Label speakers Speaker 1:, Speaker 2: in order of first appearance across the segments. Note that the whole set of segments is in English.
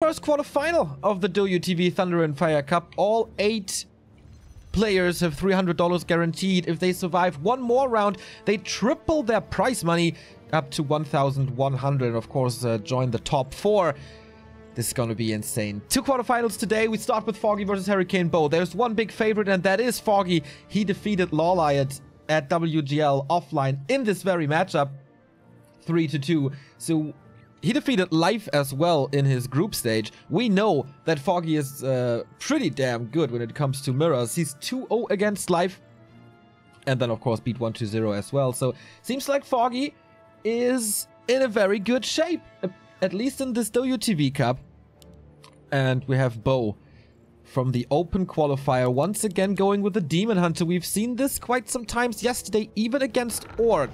Speaker 1: first quarterfinal of the Douyu TV Thunder and Fire Cup. All 8 players have $300 guaranteed. If they survive one more round, they triple their prize money up to 1,100. Of course, join the top 4. This is going to be insane. 2 quarterfinals today. We start with Foggy versus HurricaneBo. There's one big favorite, and that is Foggy. He defeated Lawliot at WGL offline in this very matchup, 3-2. So he defeated Life as well in his group stage. We know that Foggy is pretty damn good when it comes to mirrors. He's 2-0 against Life, and then of course beat 1-0 as well. So seems like Foggy is in a very good shape, at least in this Douyu TV Cup. And we have Bo from the open qualifier once again going with the Demon Hunter. We've seen this quite some times yesterday, even against Orc.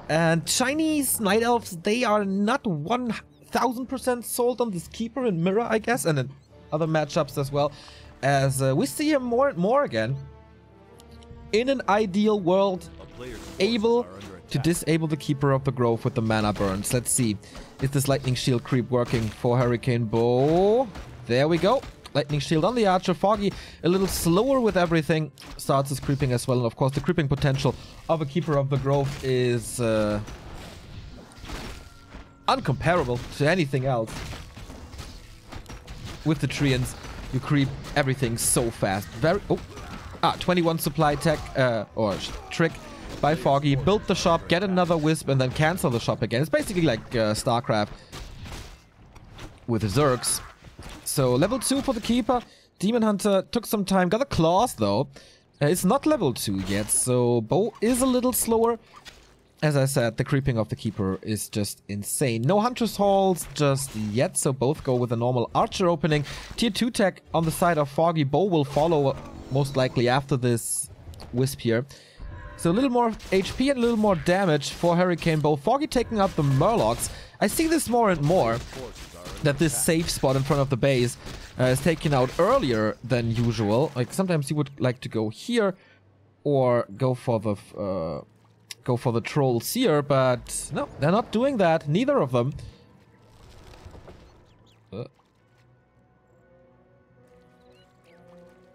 Speaker 1: And Chinese Night Elves, they are not 1000% sold on this Keeper and Mirror, I guess, and in other matchups as well, as we see him more and more again. In an ideal world, able to disable the Keeper of the Grove with the mana burns. Let's see, is this Lightning Shield creep working for HurricaneBo? There we go. Lightning Shield on the Archer. Foggy a little slower with everything. Starts his creeping as well. And of course the creeping potential of a Keeper of the Grove is uncomparable to anything else. With the Treants, you creep everything so fast. 21 supply tech or trick by Foggy. Build the shop, get another Wisp, and then cancel the shop again. It's basically like StarCraft with Zergs. So level 2 for the Keeper. Demon Hunter took some time. Got a Claws though. It's not level 2 yet, so Bo is a little slower. As I said, the creeping of the Keeper is just insane. No Hunter's Halls just yet, so both go with a normal Archer opening. Tier 2 tech on the side of Foggy. Bo will follow most likely after this Wisp here. So a little more HP and a little more damage for HurricaneBo. Foggy taking out the Murlocs. I see this more and more, that this safe spot in front of the base is taken out earlier than usual. Like sometimes you would like to go here or go for the trolls here, but no, they're not doing that. Neither of them.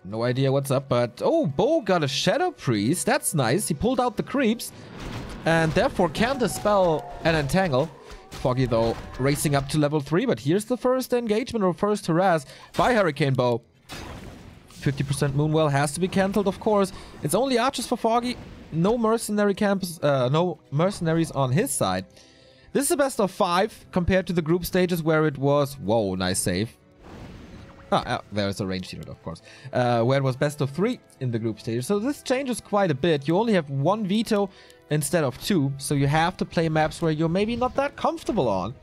Speaker 1: No idea what's up, but oh, Bo got a Shadow Priest. That's nice. He pulled out the creeps and therefore can't dispel and entangle. Foggy though racing up to level 3, but here's the first engagement or first harass by HurricaneBo. 50% Moonwell has to be cancelled, of course. It's only archers for Foggy. No mercenary camps, no mercenaries on his side. This is a best of 5 compared to the group stages where it was, whoa, nice save. There's a ranged unit, of course. Where it was best of 3 in the group stage. So this changes quite a bit. You only have 1 veto instead of 2. So you have to play maps where you're maybe not that comfortable on.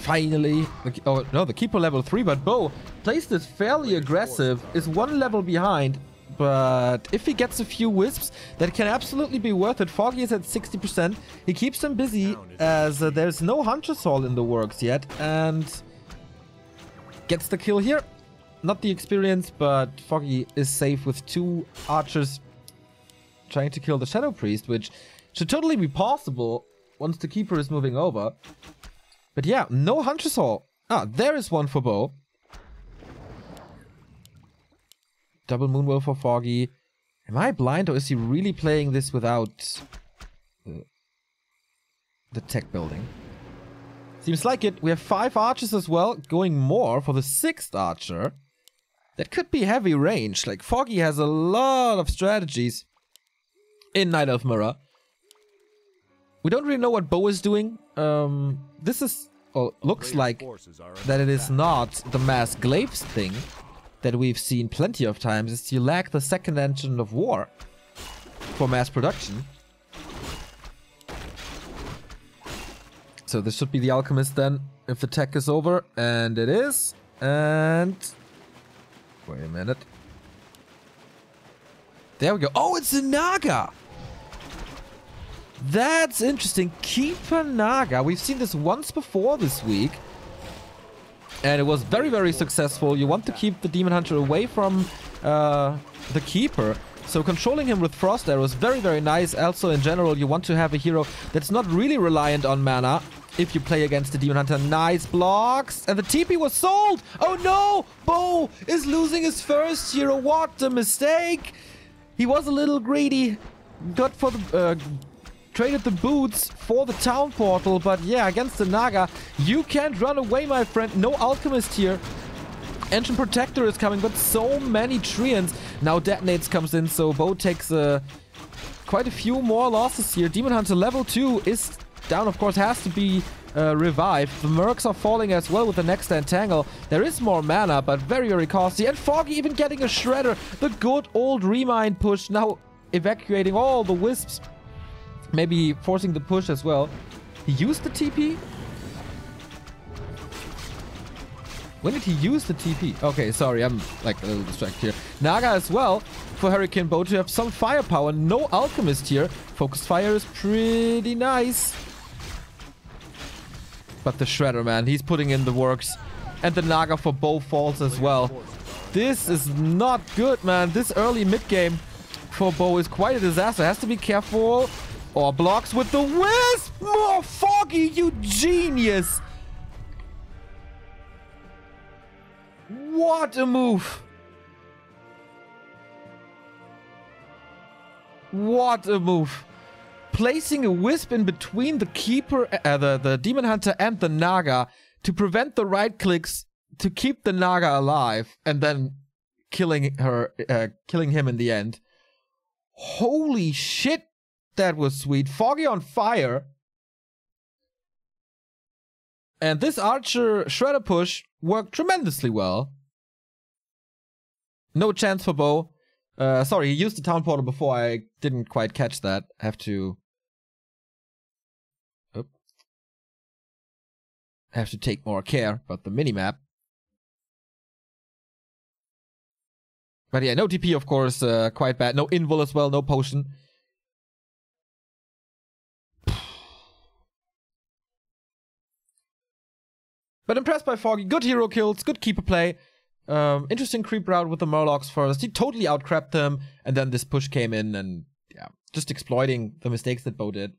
Speaker 1: Finally. Oh, no, the Keeper level 3. But Bo plays this fairly aggressive. Is 1 level behind. But if he gets a few Wisps, that can absolutely be worth it. Foggy is at 60%. He keeps them busy as there's no Hunter's Hall in the works yet. And gets the kill here. Not the experience, but Foggy is safe with 2 archers trying to kill the Shadow Priest, which should totally be possible once the Keeper is moving over. But yeah, no Hunter's Hall. There is one for Bo. Double Moonwell for Foggy. Am I blind or is he really playing this without the tech building? Seems like it. We have 5 archers as well, going more for the 6th archer. That could be heavy range. Like Foggy has a lot of strategies in Night Elf Mirror. We don't really know what Bo is doing. This is, looks like that it is not the mass glaives thing that we've seen plenty of times. Is you lack the 2nd engine of war for mass production. So this should be the Alchemist then, if the tech is over, and it is. And wait a minute. There we go. Oh, it's a Naga. That's interesting. Keeper Naga. We've seen this once before this week. And it was very, very successful. You want to keep the Demon Hunter away from the Keeper. So controlling him with Frost Arrow is very, very nice. Also, in general, you want to have a hero that's not really reliant on mana. if you play against the Demon Hunter. Nice blocks. And the TP was sold. Oh no! Bo is losing his first hero. What a mistake. He was a little greedy. Got for the... traded the boots for the town portal. But yeah, against the Naga, you can't run away, my friend. No Alchemist here. Ancient Protector is coming, but so many Treants. Now Detonates comes in, so Bo takes quite a few more losses here. Demon Hunter level 2 is down, of course, has to be revived. The Mercs are falling as well with the next Entangle. There is more mana, but very, very costly. And Foggy even getting a Shredder. The good old Remind push, now evacuating all the Wisps. Maybe forcing the push as well. He used the TP? When did he use the TP? Okay, sorry, I'm like a little distracted here. Naga as well for HurricaneBo to have some firepower. No Alchemist here. Focused Fire is pretty nice. But the Shredder, man, he's putting in the works. And the Naga for Bo falls as well. This is not good, man. This early mid-game for Bo is quite a disaster. Has to be careful. Or blocks with the Wisp! More Foggy, you genius! What a move! What a move! Placing a Wisp in between the Keeper, the Demon Hunter and the Naga to prevent the right clicks to keep the Naga alive, and then killing him in the end. Holy shit, that was sweet. Foggy on fire. And this Archer Shredder push worked tremendously well. No chance for Bo. Sorry, he used the town portal before. I didn't quite catch that. Have to take more care about the minimap. But yeah, no TP, of course, quite bad. No invul as well, no potion. But impressed by Foggy. Good hero kills, good keeper play. Interesting creep route with the Murlocs first. He totally outcrapped them, and then this push came in, and yeah, just exploiting the mistakes that Bo did.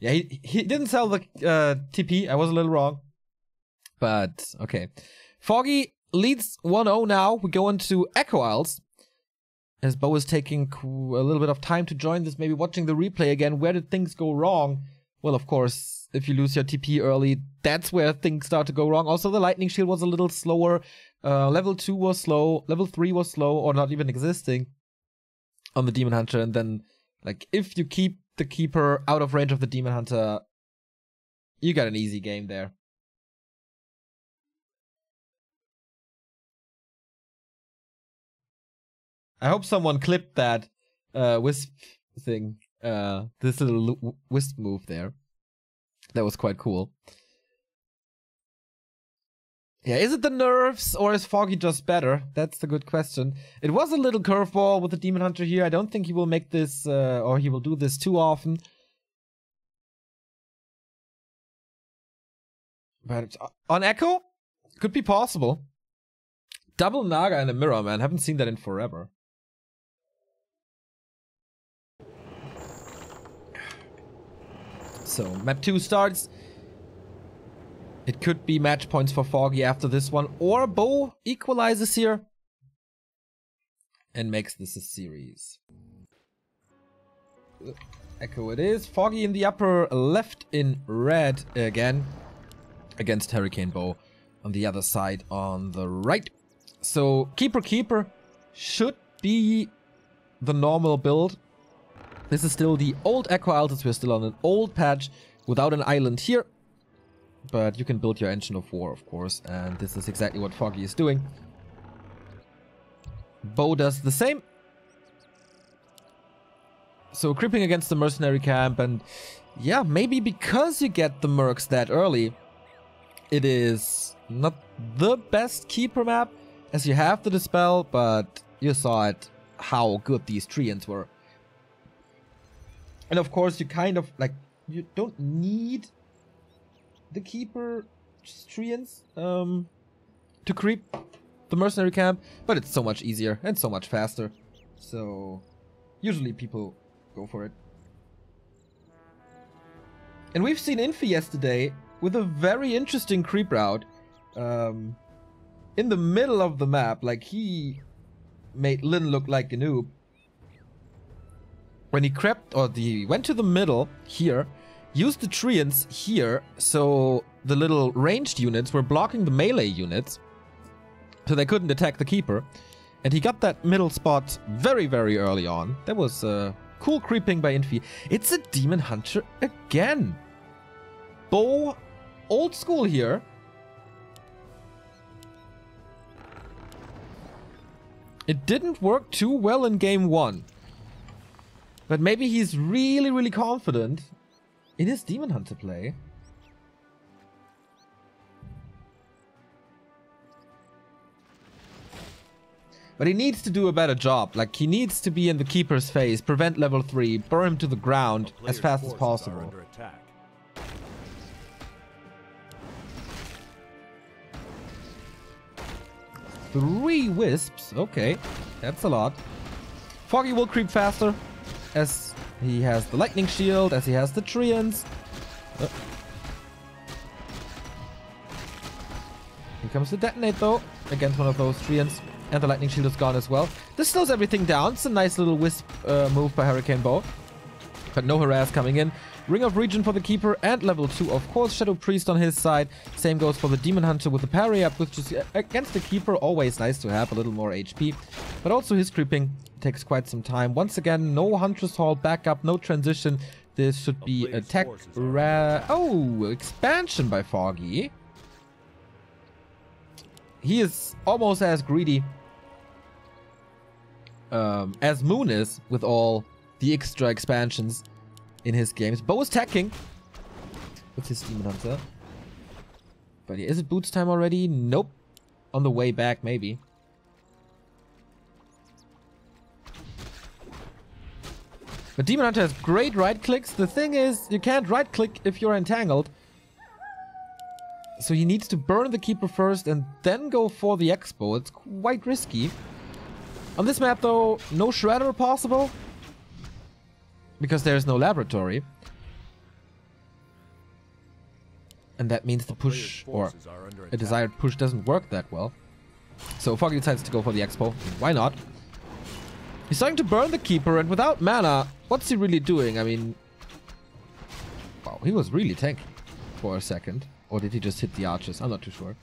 Speaker 1: Yeah, he didn't sell the TP. I was a little wrong. But, okay. Foggy leads 1-0 now. We go into Echo Isles. As Bo is taking a little bit of time to join this, maybe watching the replay again. Where did things go wrong? Well, of course, if you lose your TP early, that's where things start to go wrong. Also, the Lightning Shield was a little slower. Level 2 was slow. Level 3 was slow, or not even existing on the Demon Hunter. And then, like, if you keep the Keeper out of range of the Demon Hunter, you got an easy game there. I hope someone clipped that Wisp thing. This little Wisp move there. That was quite cool. Yeah, is it the nerfs or is Foggy just better? That's the good question. It was a little curveball with the Demon Hunter here. I don't think he will make this, or he will do this too often. But on Echo, could be possible. Double Naga in a mirror, man. Haven't seen that in forever. So, map 2 starts. It could be match points for Foggy after this one, or Bo equalizes here and makes this a series. Echo it is. Foggy in the upper left in red again against HurricaneBo on the other side on the right. So, Keeper should be the normal build. This is still the old Echo Isles. We're still on an old patch without an island here. But you can build your Engine of War, of course. And this is exactly what Foggy is doing. Bo does the same. So creeping against the mercenary camp. And yeah, maybe because you get the mercs that early, it is not the best Keeper map, as you have the Dispel, but you saw it, how good these Treants were. And of course, you kind of, like, you don't need the Keeper Treants. to creep the mercenary camp, but it's so much easier and so much faster. So usually people go for it. And we've seen Infi yesterday with a very interesting creep route in the middle of the map. Like, he made Lin look like a noob. When he crept, or he went to the middle here, used the treants here, so the little ranged units were blocking the melee units, so they couldn't attack the keeper. And he got that middle spot very, very early on. That was cool creeping by Infi. It's a Demon Hunter again. Bo, old school here. It didn't work too well in game 1. But maybe he's really, really confident in his Demon Hunter play. But he needs to do a better job. Like, he needs to be in the keeper's face, prevent level 3, burn him to the ground as fast as possible. 3 wisps. Okay, that's a lot. Foggy will creep faster as he has the lightning shield, as he has the treants. Oh. Here comes the detonate though, against one of those treants. And the lightning shield is gone as well. This slows everything down. It's a nice little wisp move by HurricaneBo. But no harass coming in. Ring of Regen for the Keeper and level 2, of course. Shadow Priest on his side. Same goes for the Demon Hunter with the parry up, which is against the Keeper always nice to have a little more HP. But also his creeping takes quite some time. Once again, no Huntress Hall backup, no transition. This should be attack. Oh, expansion by Foggy. He is almost as greedy as Moon is with all the extra expansions in his games. Bo is tacking with his Demon Hunter. But is it boots time already? Nope. On the way back, maybe. But Demon Hunter has great right clicks. The thing is, you can't right click if you're entangled. So he needs to burn the Keeper first and then go for the Expo. It's quite risky. On this map though, no Shredder possible. Because there's no laboratory. And that means the push, or a desired push, doesn't work that well. So Foggy decides to go for the Expo. Why not? He's starting to burn the Keeper, and without mana, what's he really doing? I mean... Wow, he was really tanky for a second. Or did he just hit the archers? I'm not too sure.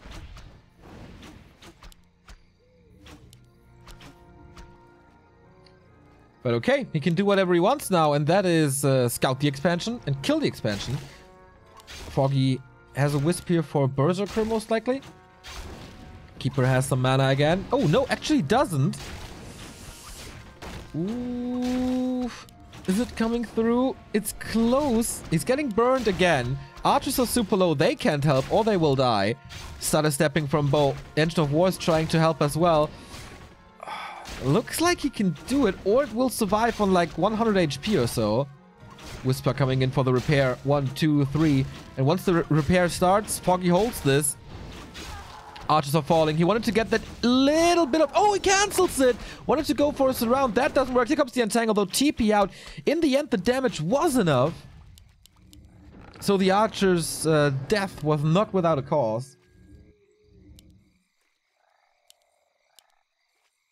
Speaker 1: But okay, he can do whatever he wants now, and that is scout the expansion and kill the expansion. Foggy has a wisp here for Berserker, most likely. Keeper has some mana again. Oh, no, actually doesn't. Ooh. Is it coming through? It's close. He's getting burned again. Archers are super low. They can't help, or they will die. Started stepping from Bo. Engine of War is trying to help as well. Looks like he can do it, or it will survive on like 100 HP or so. Whisper coming in for the repair. 1, 2, 3. And once the repair starts, Foggy holds this. Archers are falling. He wanted to get that little bit of... Oh, he cancels it! Wanted to go for a surround. That doesn't work. Here comes the Entangle, though. TP out. In the end, the damage was enough. So the Archer's death was not without a cause.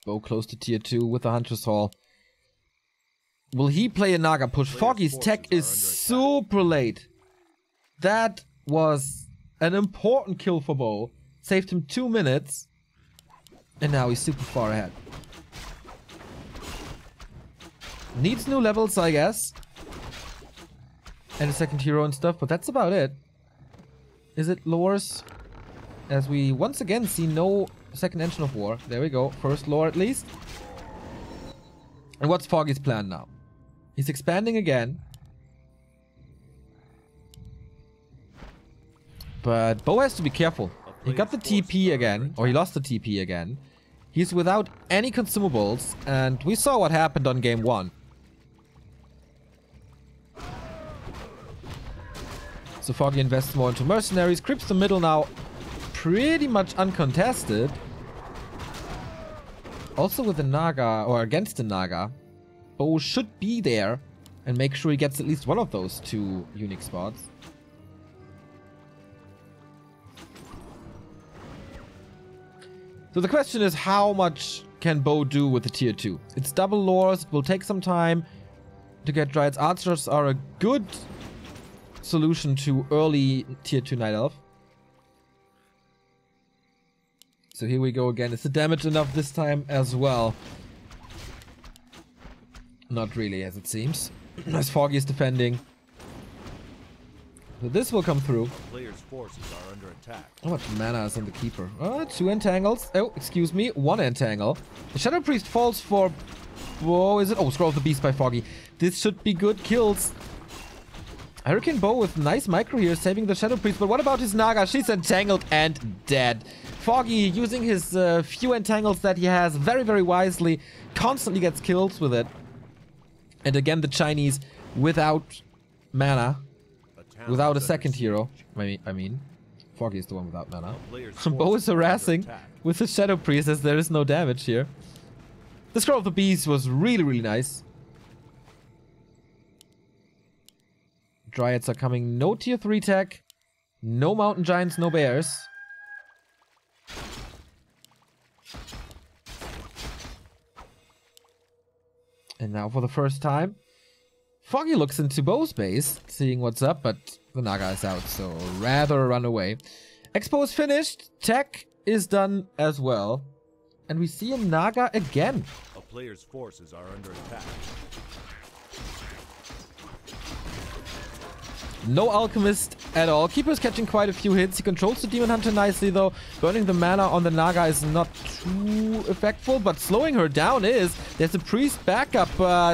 Speaker 1: Bo close to tier 2 with the Huntress Hall. Will he play a Naga push? Foggy's tech is super late. That was an important kill for Bo. Saved him 2 minutes. And now he's super far ahead. Needs new levels, I guess. And a second hero and stuff, but that's about it. Is it lores? As we once again see no second Engine of War. There we go. First lore at least. And what's Foggy's plan now? He's expanding again. But Bo has to be careful. He got the TP again, or he lost the TP again. He's without any consumables, and we saw what happened on game 1. So Foggy invests more into mercenaries, creeps the middle now pretty much uncontested. Also with the Naga, or against the Naga, Bo should be there and make sure he gets at least one of those 2 unique spots. So the question is, how much can Bo do with the tier 2? It's double lures, it will take some time to get Dryads. Archers are a good solution to early tier 2 Night Elf. So here we go again. Is the damage enough this time as well? Not really, as it seems. As Foggy is defending. So this will come through.
Speaker 2: Players' forces are under attack.
Speaker 1: How much mana is on the Keeper? 2 entangles. Oh, excuse me. 1 entangle. The Shadow Priest falls for... Whoa, is it? Oh, Scroll of the Beast by Foggy. This should be good kills. HurricaneBo with nice micro here, saving the Shadow Priest. But what about his Naga? She's entangled and dead. Foggy, using his few entangles that he has very, very wisely, constantly gets kills with it. And again, the Chinese without mana. Without a second hero. I mean, Foggy is the one without mana. Bo is harassing with the Shadow Priest as there is no damage here. The Scroll of the Beast was really, really nice. Dryads are coming. No tier 3 tech. No Mountain Giants, no Bears. And now for the first time, Foggy looks into Bo's base, seeing what's up, but the Naga is out, so rather run away. Expo is finished. Tech is done as well. And we see a Naga again.
Speaker 2: A player's forces are under attack.
Speaker 1: No Alchemist at all. Keeper is catching quite a few hits. He controls the Demon Hunter nicely, though. Burning the mana on the Naga is not too effectful, but slowing her down is. There's a Priest backup.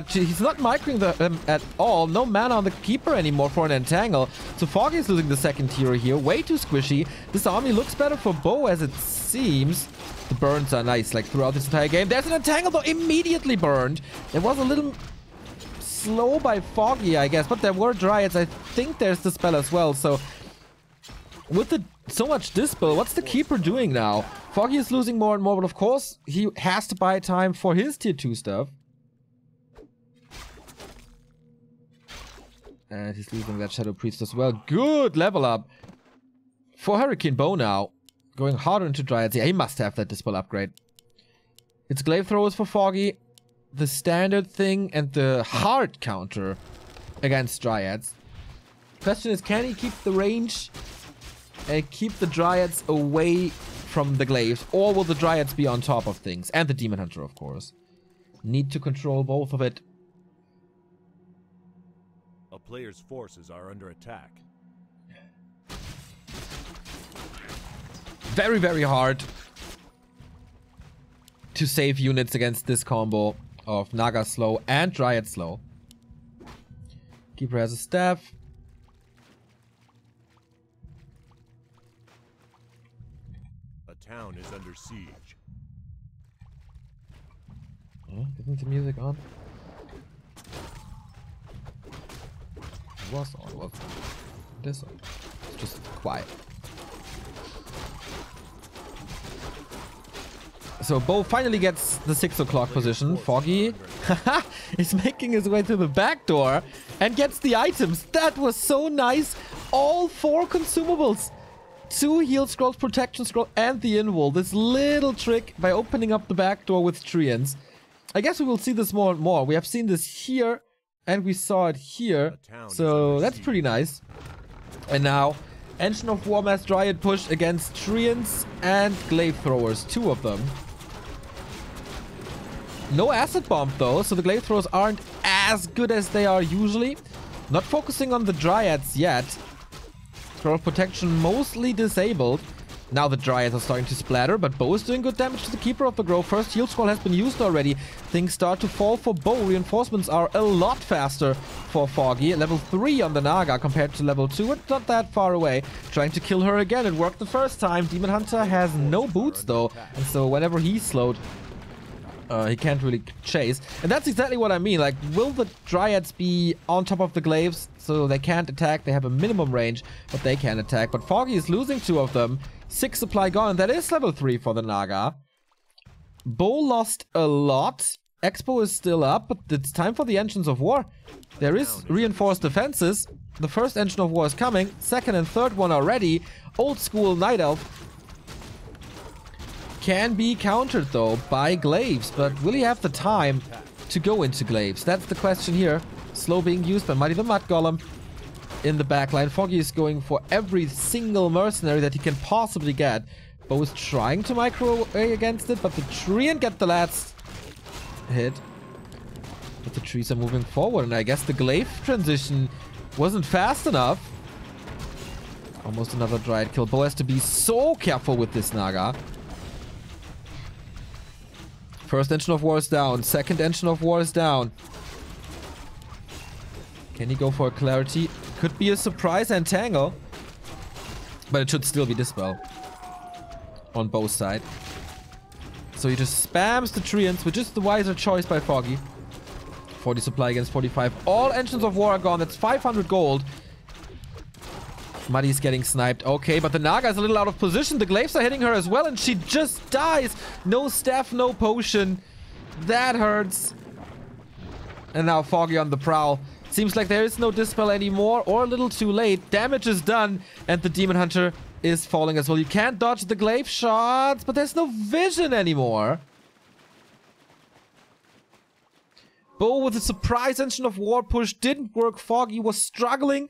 Speaker 1: He's not microing them at all. No mana on the Keeper anymore for an Entangle. So Foggy is losing the second tier here. Way too squishy. This army looks better for Bo, as it seems. The burns are nice, like, throughout this entire game. There's an Entangle, though, immediately burned. There was a little... slow by Foggy, I guess, but there were Dryads. I think there's the spell as well, so with so much Dispel, what's the Keeper doing now? Foggy is losing more and more, but of course he has to buy time for his tier 2 stuff. And he's losing that Shadow Priest as well. Good level up for HurricaneBo now. Going harder into Dryads. Yeah, he must have that Dispel upgrade. It's Glaive Throwers for Foggy. The standard thing and the hard counter against Dryads. Question is, can he keep the range and keep the Dryads away from the Glaives, or will the Dryads be on top of things? And the Demon Hunter, of course. Need to control both of it.
Speaker 2: A player's forces are under attack.
Speaker 1: Very, very hard to save units against this combo of Naga slow and Dryad slow. Keeper has a staff.
Speaker 2: A town is under siege.
Speaker 1: Isn't the music on? It was on, it wasn't. This one. It's just quiet. So Bo finally gets the 6 o'clock position. Foggy is making his way to the back door and gets the items. That was so nice. All 4 consumables. 2 heal scrolls, protection scroll, and the invul. This little trick by opening up the back door with treants. I guess we will see this more and more. We have seen this here and we saw it here. So that's pretty nice. And now, Engine of War Mass Dryad push against treants and glaive throwers. 2 of them. No acid bomb though, so the glaive throwers aren't as good as they are usually. Not focusing on the Dryads yet. Scroll of protection mostly disabled. Now the Dryads are starting to splatter, but Bo is doing good damage to the Keeper of the Grove. First heal scroll has been used already. Things start to fall for Bo. Reinforcements are a lot faster for Foggy. Level 3 on the Naga compared to level 2. It's not that far away. Trying to kill her again. It worked the first time. Demon Hunter has no boots though, and so whenever he's slowed, he can't really chase. And that's exactly what I mean. Like, will the Dryads be on top of the Glaives so they can't attack? They have a minimum range, but they can attack. But Foggy is losing 2 of them. 6 supply gone, and that is level 3 for the Naga. Bo lost a lot. Expo is still up, but it's time for the Engines of War. There is reinforced defenses. The first Engine of War is coming. Second and third one are ready. Old school Night Elf can be countered though by Glaives, but will he have the time to go into Glaives? That's the question here. Slow being used by Mighty the Mud Golem in the backline. Foggy is going for every single mercenary that he can possibly get. Bo is trying to micro against it, but the tree and get the last hit. But the trees are moving forward, and I guess the Glaive transition wasn't fast enough. Almost another Dryad kill. Bo has to be so careful with this Naga. First Engine of War is down. Second Engine of War is down. Can he go for a Clarity? Could be a surprise and Tangle. But it should still be Dispel. On both sides. So he just spams the Treants, which is the wiser choice by Foggy. 40 supply against 45. All Engines of War are gone. That's 500 gold. Muddy's getting sniped. Okay, but the Naga is a little out of position. The Glaives are hitting her as well, and she just dies. No staff, no potion. That hurts. And now Foggy on the prowl. Seems like there is no Dispel anymore, or a little too late. Damage is done, and the Demon Hunter is falling as well. You can't dodge the Glaive shots, but there's no vision anymore. Bo with a surprise Engine of War push didn't work. Foggy was struggling,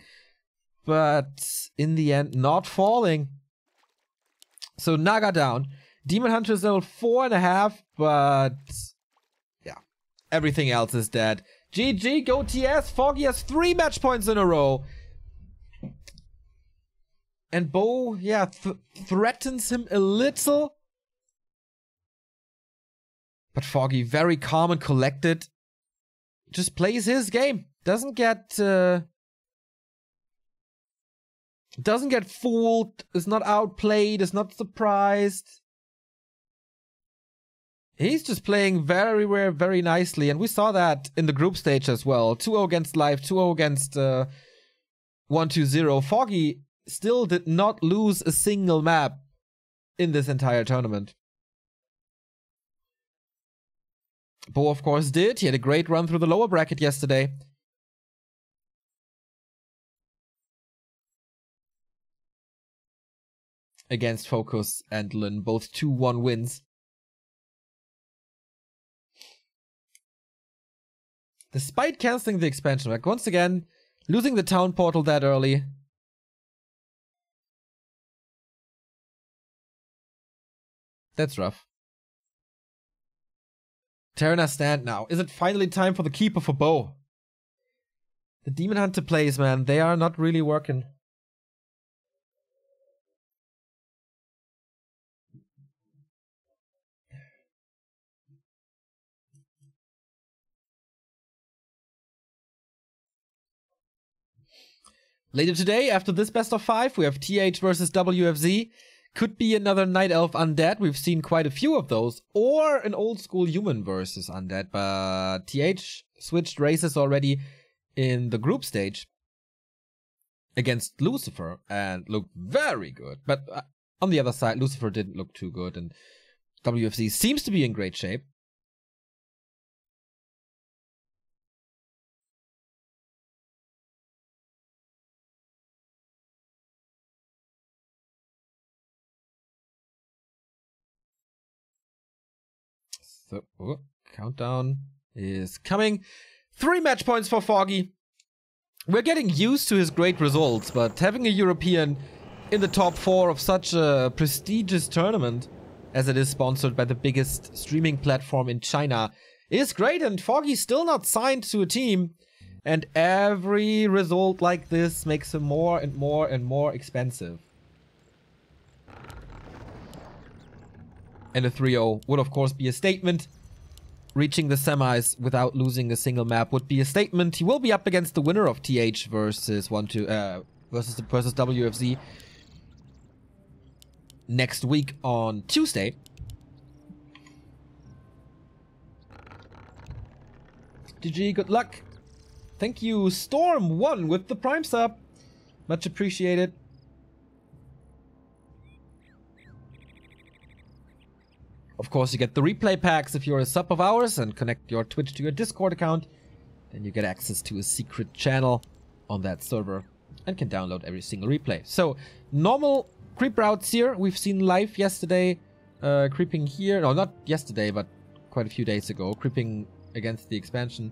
Speaker 1: but in the end, not falling. So Naga down. Demon Hunter is level 4.5, but yeah, everything else is dead. GG, go TS. Foggy has 3 match points in a row. And Bo, yeah, threatens him a little. But Foggy, very calm and collected. Just plays his game. Doesn't get fooled. Is not outplayed. Is not surprised. He's just playing very, very, very nicely. And we saw that in the group stage as well. 2-0 against Live. 2-0 against 1-2-0. Foggy still did not lose a single map in this entire tournament. Bo, of course, did. He had a great run through the lower bracket yesterday. Against Focus and Lin. Both 2-1 wins. Despite cancelling the expansion pack, once again, losing the town portal that early. That's rough. Terrana stand now. Is it finally time for the Keeper for Bo? The Demon Hunter plays, man. They are not really working. Later today, after this best of 5, we have TH versus WFZ. Could be another Night Elf Undead. We've seen quite a few of those. Or an old school human versus Undead. But TH switched races already in the group stage against Lucifer and looked very good. But on the other side, Lucifer didn't look too good. And WFZ seems to be in great shape. So, countdown is coming. 3 match points for Foggy. We're getting used to his great results, but having a European in the top 4 of such a prestigious tournament, as it is sponsored by the biggest streaming platform in China, is great. And Foggy's still not signed to a team. And every result like this makes him more and more and more expensive. And a 3-0 would of course be a statement. Reaching the semis without losing a single map would be a statement. He will be up against the winner of TH versus versus WFZ next week on Tuesday. GG, good luck. Thank you, Storm1 with the Prime sub. Much appreciated. course, you get the replay packs if you're a sub of ours and connect your Twitch to your Discord account. Then you get access to a secret channel on that server and can download every single replay. So, normal creep routes here. We've seen live yesterday, creeping here. No, not yesterday, but quite a few days ago. Creeping against the expansion.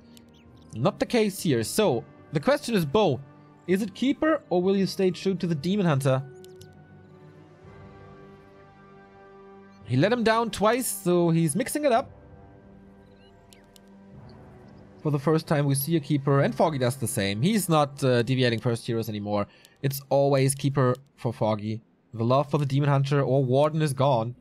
Speaker 1: Not the case here. So, the question is, Bo, is it keeper or will you stay true to the Demon Hunter? He let him down twice, so he's mixing it up. For the first time we see a keeper, and Foggy does the same. He's not deviating first heroes anymore. It's always keeper for Foggy. The love for the Demon Hunter or Warden is gone.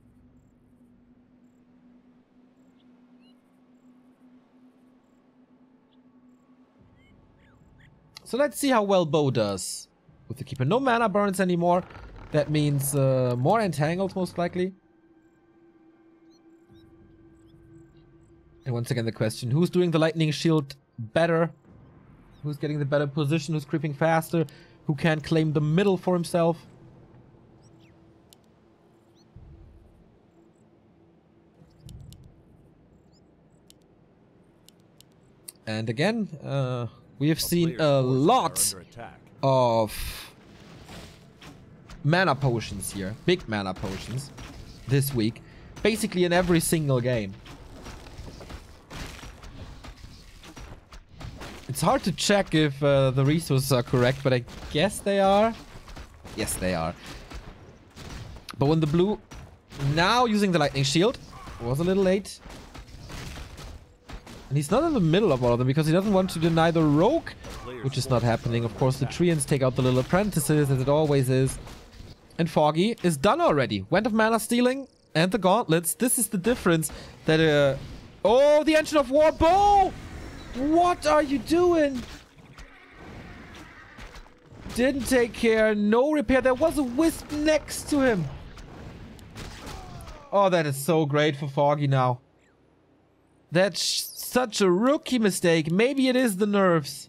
Speaker 1: So let's see how well Bo does with the keeper. No mana burns anymore. That means more entangles most likely. And once again the question, who's doing the lightning shield better? Who's getting the better position? Who's creeping faster? Who can claim the middle for himself? And again, we have seen a lot of mana potions here. Big mana potions this week. Basically in every single game. It's hard to check if the resources are correct, but I guess they are. Yes, they are. But when the blue, now using the lightning shield, was a little late. And he's not in the middle of all of them because he doesn't want to deny the rogue, which is not happening. Of course, the treants take out the little apprentices, as it always is. And Foggy is done already. Went of mana stealing and the gauntlets. This is the difference that... oh, the Engine of War! Bo! What are you doing? Didn't take care. No repair. There was a wisp next to him. Oh, that is so great for Foggy now. That's such a rookie mistake. Maybe it is the nerves.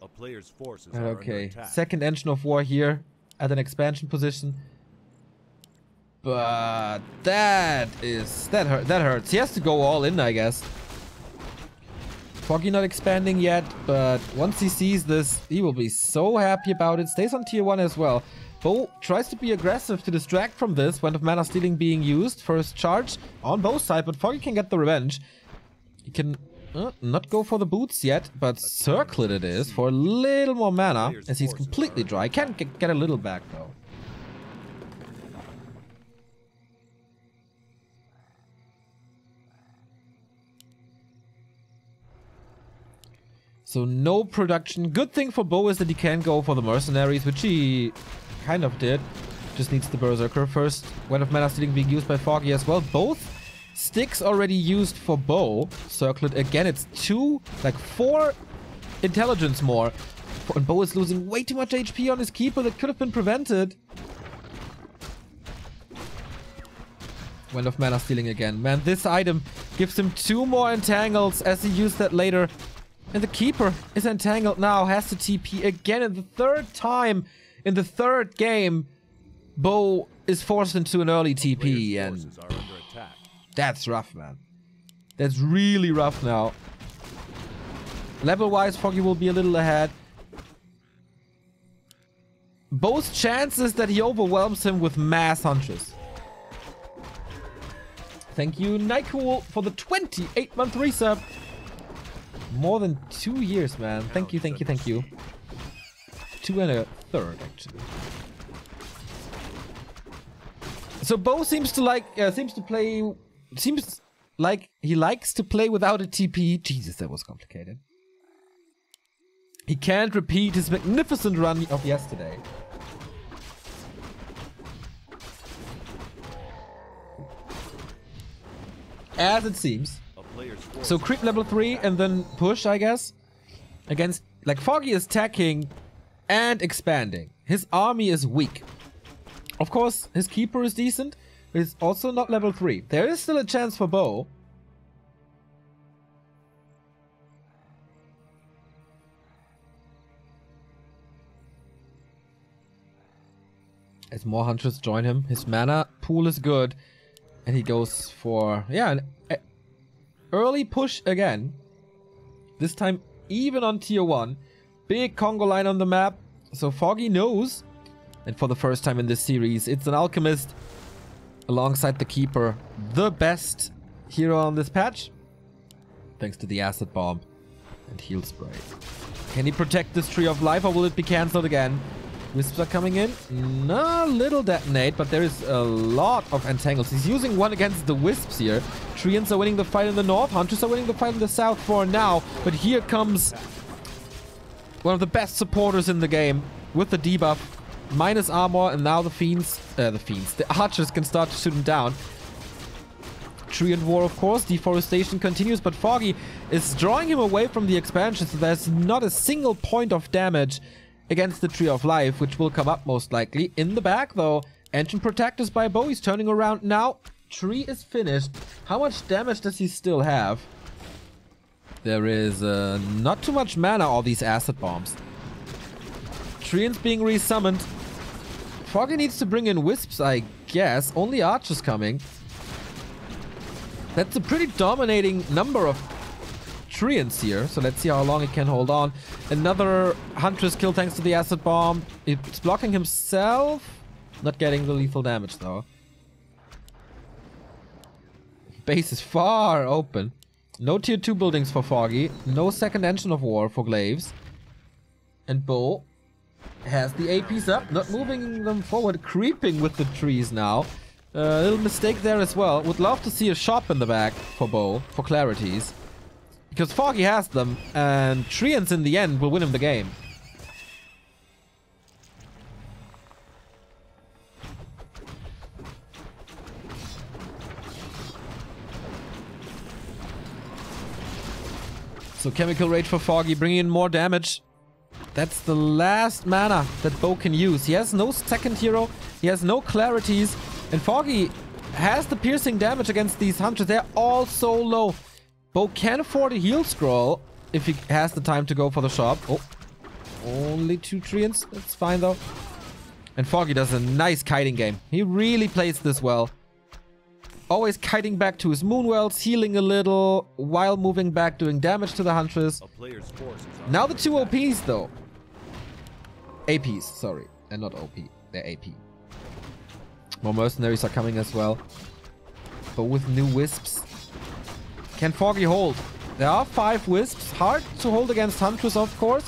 Speaker 2: A player's forces are under
Speaker 1: Okay,
Speaker 2: attack.
Speaker 1: second Engine of War here at an expansion position. But that hurts. He has to go all in, I guess. Foggy not expanding yet, but once he sees this, he will be so happy about it. Stays on tier 1 as well. Bo tries to be aggressive to distract from this. Went of mana stealing being used. First charge on both sides, but Foggy can get the revenge. He can not go for the boots yet, but circlet it is for a little more mana, as he's completely dry. Can get a little back though. So no production. Good thing for Bo is that he can go for the mercenaries, which he kind of did. Just needs the berserker first. When of mana stealing being used by Foggy as well. Both sticks already used for Bo. Circlet again. It's 4 intelligence more. And Bo is losing way too much HP on his keeper that could have been prevented. When of mana stealing again. Man, this item gives him 2 more entangles as he used that later. And the keeper is entangled now, has to TP again. And the third time in the third game, Bo is forced into an early TP. And that's rough, man. That's really rough now. Level-wise, Foggy will be a little ahead. Bo's chances that he overwhelms him with mass hunches. Thank you, Nycool, for the 28-month resub. More than 2 years, man. Thank you, thank you, thank you. 2 and a third, actually. So Bo seems like he likes to play without a TP. Jesus, that was complicated. He can't repeat his magnificent run of yesterday. As it seems. So creep level 3 and then push, I guess. Against, like, Foggy is attacking and expanding. His army is weak. Of course, his keeper is decent, but he's also not level 3. There is still a chance for Bo. As more hunters join him, his mana pool is good. And he goes for, yeah, an early push again. This time even on tier 1. Big Congo line on the map. So Foggy knows. And for the first time in this series, it's an Alchemist alongside the Keeper. The best hero on this patch. Thanks to the Acid Bomb and Heal Spray. Can he protect this Tree of Life or will it be cancelled again? Wisps are coming in. No, little detonate, but there is a lot of entangles. He's using one against the Wisps here. Treants are winning the fight in the north. Hunters are winning the fight in the south for now. But here comes one of the best supporters in the game with the debuff. Minus armor, and now the archers can start to shoot him down. Treant War, of course. Deforestation continues, but Foggy is drawing him away from the expansion, so there's not a single point of damage against the Tree of Life, which will come up most likely. In the back, though, Ancient Protectors by Bo. He's turning around now. Tree is finished. How much damage does he still have? There is not too much mana, all these acid bombs. Treant's being resummoned. Foggy needs to bring in Wisps, I guess. Only archers coming. That's a pretty dominating number of Treants here. So let's see how long he can hold on. Another Huntress kill thanks to the Acid Bomb. It's blocking himself. Not getting the lethal damage though. Base is far open. No tier 2 buildings for Foggy. No second engine of war for Glaives. And Bo has the APs up. Not moving them forward. Creeping with the trees now. A little mistake there as well. Would love to see a shop in the back for Bo. For clarities. Because Foggy has them. And Treants in the end will win him the game. So Chemical Rage for Foggy, bringing in more damage. That's the last mana that Bo can use. He has no second hero. He has no clarities. And Foggy has the piercing damage against these hunters. They're all so low. Bo can afford a heal scroll if he has the time to go for the shop. Oh, only 2 Treants. That's fine though. And Foggy does a nice kiting game. He really plays this well. Always kiting back to his Moonwells, healing a little, while moving back, doing damage to the Huntress. Now the 2 OPs, though. APs, sorry. And not OP. They're AP. More mercenaries are coming as well. But with new Wisps. Can Foggy hold? There are 5 Wisps. Hard to hold against Huntress, of course.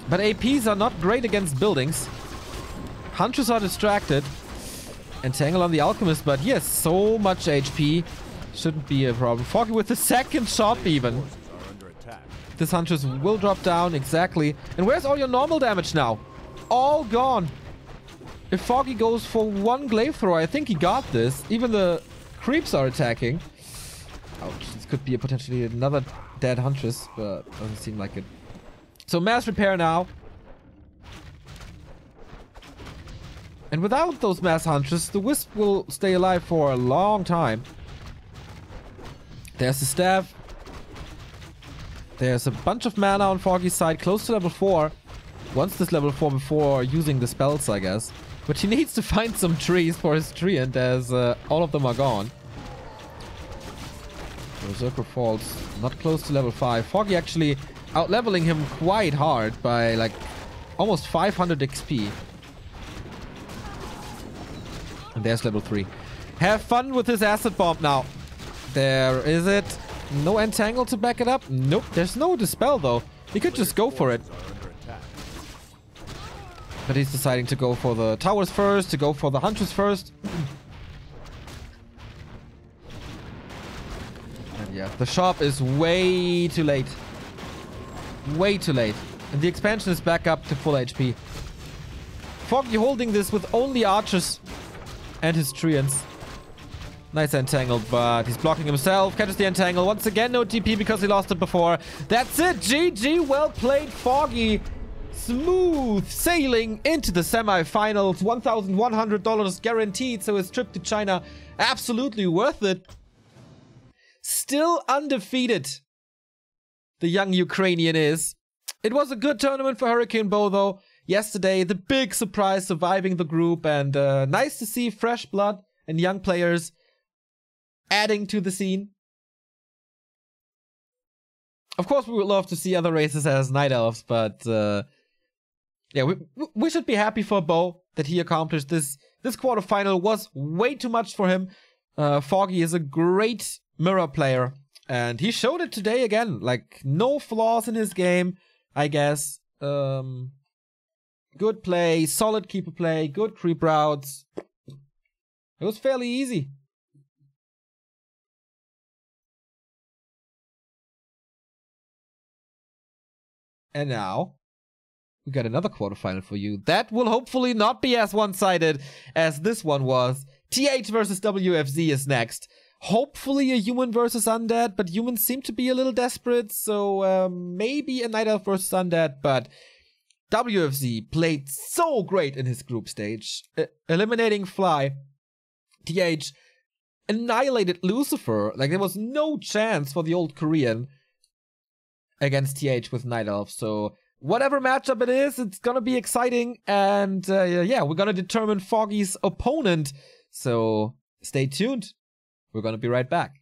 Speaker 1: But APs are not great against buildings. Huntress are distracted. Entangle on the Alchemist, but he has so much HP. Shouldn't be a problem. Foggy with the second shop even. This Huntress will drop down, exactly. And where's all your normal damage now? All gone. If Foggy goes for 1 glaive thrower, I think he got this. Even the creeps are attacking. Ouch, this could be potentially another dead Huntress, but doesn't seem like it. So mass repair now. And without those mass hunters, the Wisp will stay alive for a long time. There's the staff. There's a bunch of mana on Foggy's side, close to level 4. Wants this level 4 before using the spells, I guess. But he needs to find some trees for his treant, as all of them are gone. Berserker falls not close to level 5. Foggy actually out-leveling him quite hard by like almost 500 XP. And there's level 3. Have fun with this acid bomb now. There is it. No entangle to back it up. Nope. There's no dispel though. He could just go for it. But he's deciding to go for the towers first, to go for the hunters first. And yeah, the shop is way too late. Way too late. And the expansion is back up to full HP. Foggy holding this with only archers and his treants. Nice entangle, but he's blocking himself. Catches the entangle. Once again, no TP because he lost it before. That's it. GG. Well played, Foggy. Smooth sailing into the semifinals. $1,100 guaranteed. So his trip to China, absolutely worth it. Still undefeated, the young Ukrainian is. It was a good tournament for HurricaneBo, though. yesterday. The big surprise surviving the group, and nice to see fresh blood and young players adding to the scene. Of course, we would love to see other races as Night Elves, but yeah, we should be happy for Bo that he accomplished this. This quarterfinal was way too much for him. Foggy is a great mirror player, and he showed it today again. Like, no flaws in his game, I guess. Good play, solid keeper play, good creep routes. It was fairly easy. And now, we got another quarterfinal for you. That will hopefully not be as one-sided as this one was. TH versus WFZ is next. Hopefully a human versus undead, but humans seem to be a little desperate, so maybe a Night Elf versus undead, but WFZ played so great in his group stage. Eliminating Fly. TH annihilated Lucifer. Like, there was no chance for the old Korean against TH with Night Elf, so whatever matchup it is, it's gonna be exciting, and yeah, we're gonna determine Foggy's opponent, so stay tuned. We're gonna be right back.